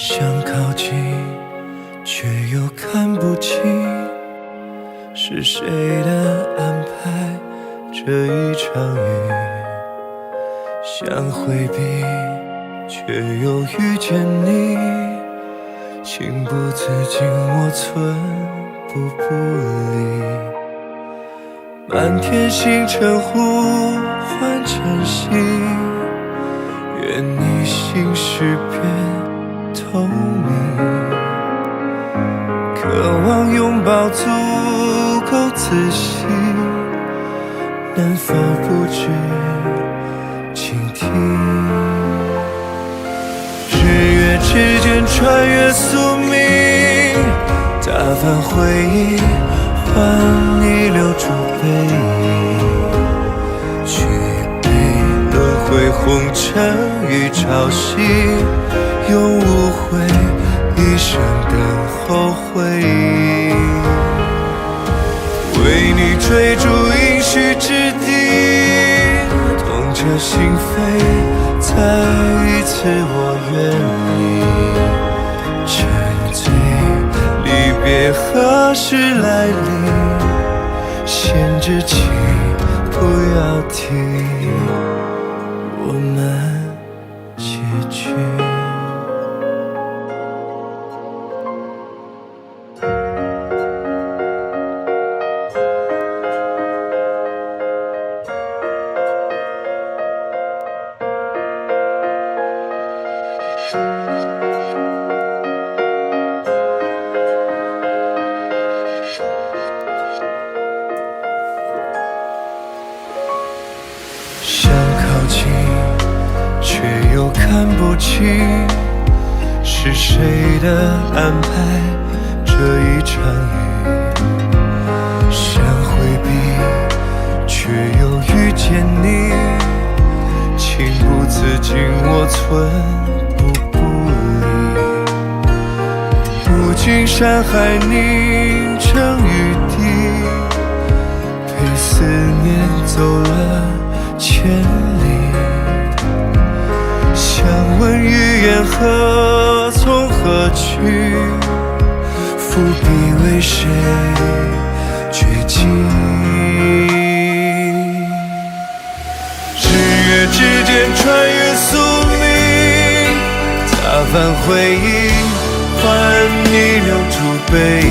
想靠近，却又看不清，是谁的安排这一场雨？想回避，却又遇见你，情不自禁我寸步不离。满天星辰呼唤晨曦，愿你心事变透明，渴望拥抱足够仔细，能否不知倾听？日月之间穿越宿命，打翻回忆，换你留住背影，举杯轮回红尘与潮汐，用无悔一生等候回应，为你追逐应许之地，痛彻心扉，再一次我愿意沉醉。离别何时来临？先知情不要停，我们结局。想靠近，却又看不清，是谁的安排这一场雨？想回避，却又遇见你，情不自禁我寸步不离。无尽山海凝成雨滴，陪思念走了千里，想问语言何从何去？伏笔为谁绝迹？日月之间穿越宿命，打翻回忆，换你留住背影，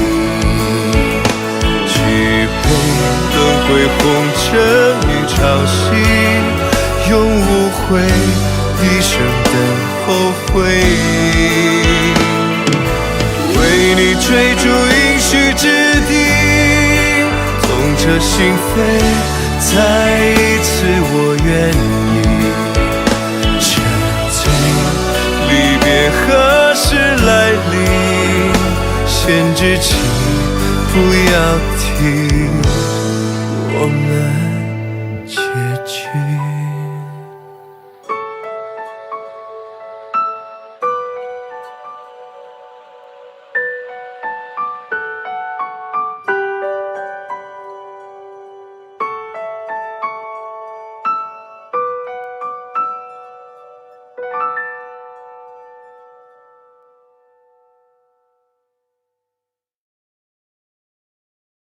举杯轮回红尘与潮汐，用无悔一生等候回应，为你追逐应许之地，痛彻心扉，再一次我愿意沉醉。离别何时来临？先知情不要停。